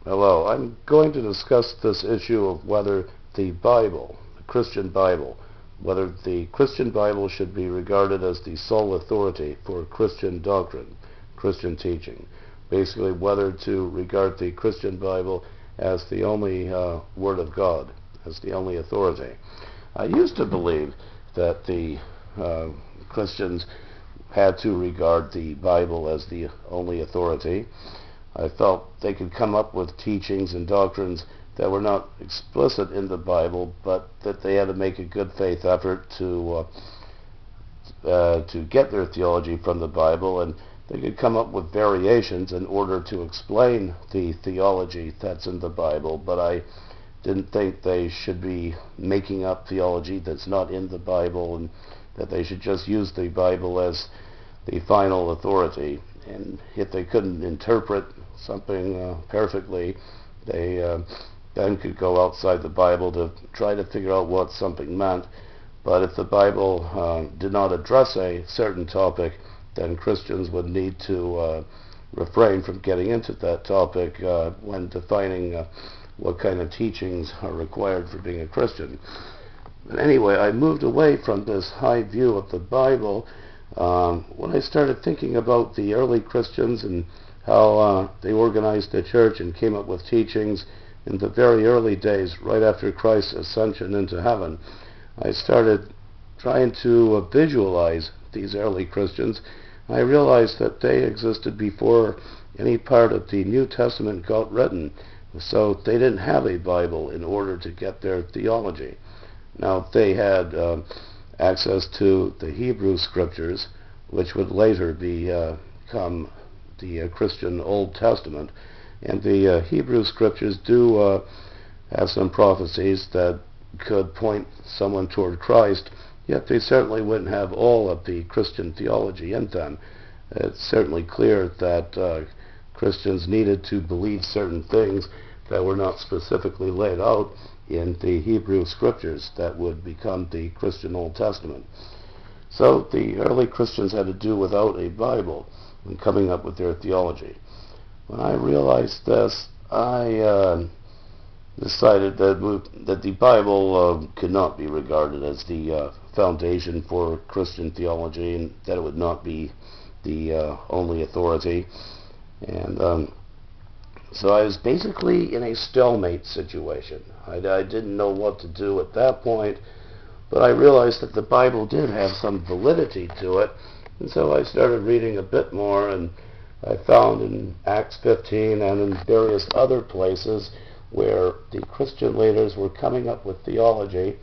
Hello, I'm going to discuss this issue of whether the Bible, the Christian Bible, whether the Christian Bible should be regarded as the sole authority for Christian doctrine, Christian teaching. Basically, whether to regard the Christian Bible as the only Word of God, as the only authority. I used to believe that the Christians had to regard the Bible as the only authority. I felt they could come up with teachings and doctrines that were not explicit in the Bible, but that they had to make a good faith effort to get their theology from the Bible, and they could come up with variations in order to explain the theology that's in the Bible, but I didn't think they should be making up theology that's not in the Bible, and that they should just use the Bible as the final authority. And if they couldn't interpret something perfectly, they then could go outside the Bible to try to figure out what something meant. But if the Bible did not address a certain topic, then Christians would need to refrain from getting into that topic when defining what kind of teachings are required for being a Christian. But anyway, I moved away from this high view of the Bible when I started thinking about the early Christians and how they organized the church and came up with teachings in the very early days, right after Christ's ascension into heaven. I started trying to visualize these early Christians. I realized that they existed before any part of the New Testament got written, so they didn't have a Bible in order to get their theology. Now, they had access to the Hebrew Scriptures, which would later become the Christian Old Testament. And the Hebrew Scriptures do have some prophecies that could point someone toward Christ, yet they certainly wouldn't have all of the Christian theology in them. It's certainly clear that Christians needed to believe certain things that were not specifically laid out in the Hebrew Scriptures that would become the Christian Old Testament. So the early Christians had to do without a Bible when coming up with their theology. When I realized this, I decided that the Bible could not be regarded as the foundation for Christian theology, and that it would not be the only authority. And so I was basically in a stalemate situation. I didn't know what to do at that point, but I realized that the Bible did have some validity to it, and so I started reading a bit more, and I found in Acts 15 and in various other places where the Christian leaders were coming up with theology,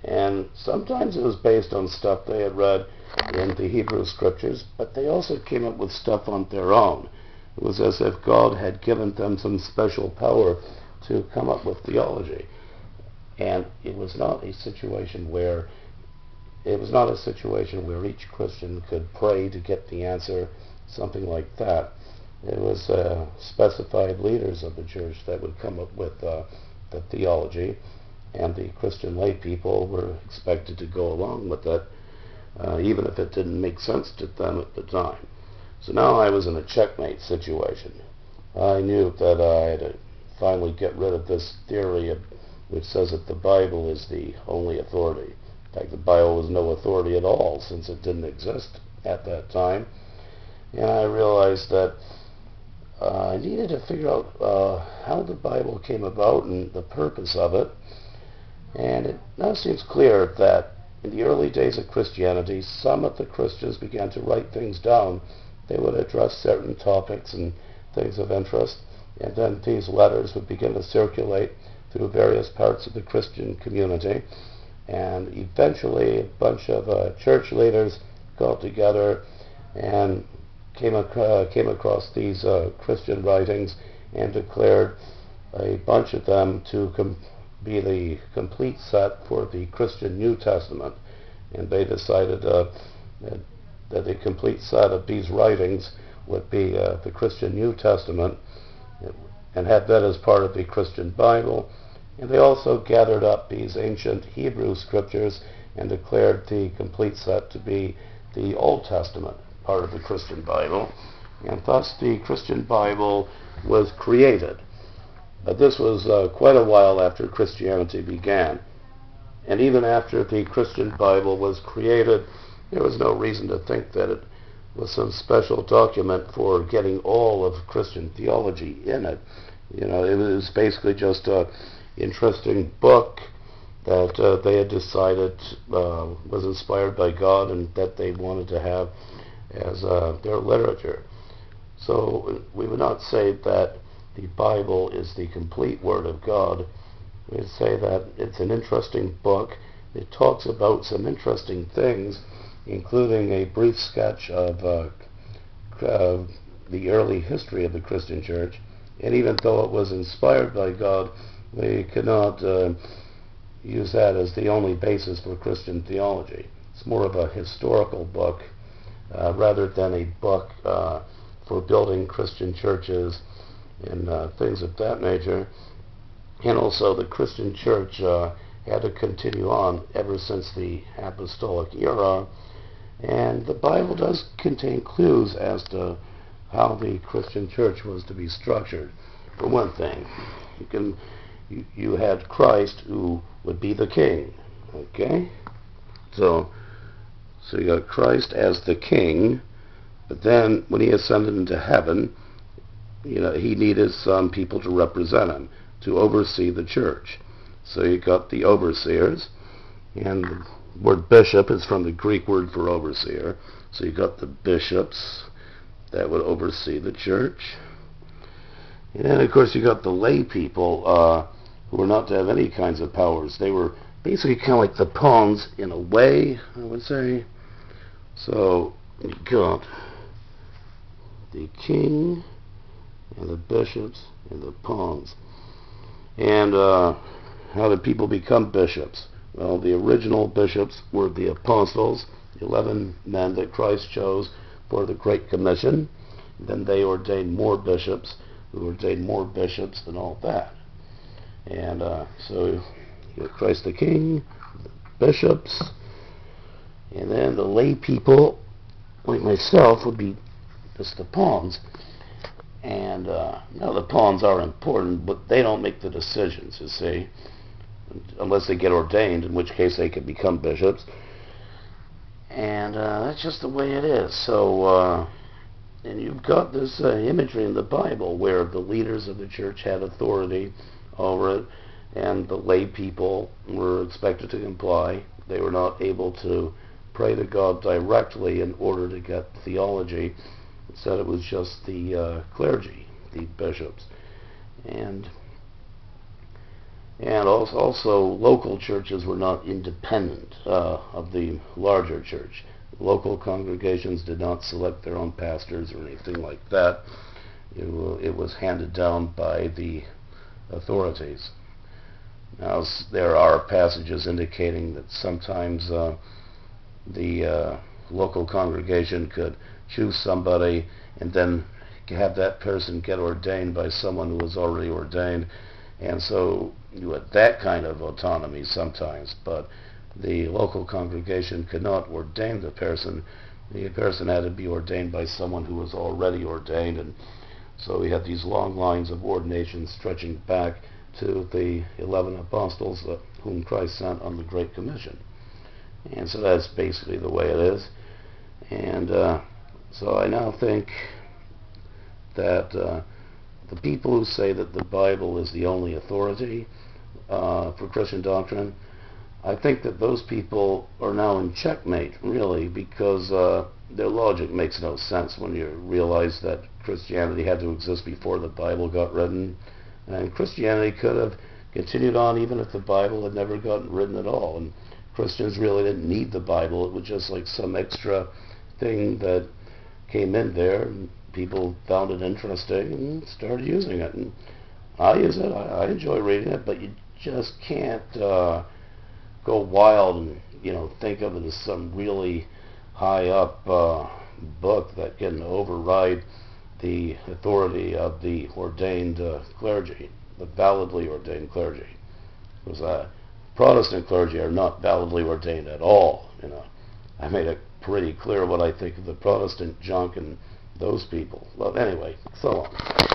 and sometimes it was based on stuff they had read in the Hebrew Scriptures, but they also came up with stuff on their own. It was as if God had given them some special power to come up with theology. And it was not a situation where each Christian could pray to get the answer, something like that. It was specified leaders of the church that would come up with the theology, and the Christian lay people were expected to go along with it, even if it didn't make sense to them at the time. So now I was in a checkmate situation. I knew that I had to finally get rid of this theory which says that the Bible is the only authority. In fact, the Bible was no authority at all, since it didn't exist at that time. And I realized that I needed to figure out how the Bible came about and the purpose of it. And it now seems clear that in the early days of Christianity, some of the Christians began to write things down. They would address certain topics and things of interest, and then these letters would begin to circulate through various parts of the Christian community, and eventually a bunch of church leaders got together and came across these Christian writings and declared a bunch of them to be the complete set for the Christian New Testament. And they decided that a complete set of these writings would be the Christian New Testament, and had that as part of the Christian Bible. And they also gathered up these ancient Hebrew Scriptures and declared the complete set to be the Old Testament, part of the Christian Bible. And thus the Christian Bible was created. This was quite a while after Christianity began. And even after the Christian Bible was created, there was no reason to think that it was some special document for getting all of Christian theology in it. It was basically just an interesting book that they had decided was inspired by God and that they wanted to have as their literature. So we would not say that the Bible is the complete Word of God. We'd say that it's an interesting book. It talks about some interesting things, including a brief sketch of the early history of the Christian Church. And even though it was inspired by God, we cannot use that as the only basis for Christian theology. It's more of a historical book rather than a book for building Christian churches and things of that nature. And also the Christian church had to continue on ever since the apostolic era. And the Bible does contain clues as to how the Christian church was to be structured. For one thing, you had Christ, who would be the king. Okay? So you got Christ as the king, but then when he ascended into heaven, he needed some people to represent him, to oversee the church. So you got the overseers, and the word bishop is from the Greek word for overseer. So you got the bishops that would oversee the church. And then, of course, you got the lay people who were not to have any kinds of powers. They were basically kind of like the pawns in a way, I would say. So you got the king and the bishops and the pawns. And how did people become bishops? Well, the original bishops were the apostles, 11 men that Christ chose for the Great Commission. Then they ordained more bishops, who ordained more bishops and all that. And so you got Christ the King, the bishops, and then the lay people, like myself, would be just the pawns. And now the pawns are important, but they don't make the decisions, you see, unless they get ordained, in which case they can become bishops. And that's just the way it is. So, and you've got this imagery in the Bible where the leaders of the church had authority over it, and the lay people were expected to comply. They were not able to pray to God directly in order to get theology. Instead, it was just the clergy, the bishops, and also local churches were not independent of the larger church. Local congregations did not select their own pastors or anything like that. It was handed down by the authorities. Now, there are passages indicating that sometimes the local congregation could choose somebody and then have that person get ordained by someone who was already ordained. And so you had that kind of autonomy sometimes, but the local congregation could not ordain the person. The person had to be ordained by someone who was already ordained, and so we had these long lines of ordination stretching back to the 11 apostles whom Christ sent on the Great Commission. And so that's basically the way it is. And so I now think that the people who say that the Bible is the only authority for Christian doctrine, I think that those people are now in checkmate, really, because their logic makes no sense when you realize that Christianity had to exist before the Bible got written, and Christianity could have continued on even if the Bible had never gotten written at all. And Christians really didn't need the Bible. It was just like some extra thing that came in there, and people found it interesting and started using it. And I use it. I enjoy reading it, but you just can't go wild and think of it as some really high up book that can override the authority of the ordained clergy, the validly ordained clergy. Because Protestant clergy are not validly ordained at all. I made it pretty clear what I think of the Protestant junk and those people. Well, anyway, so on.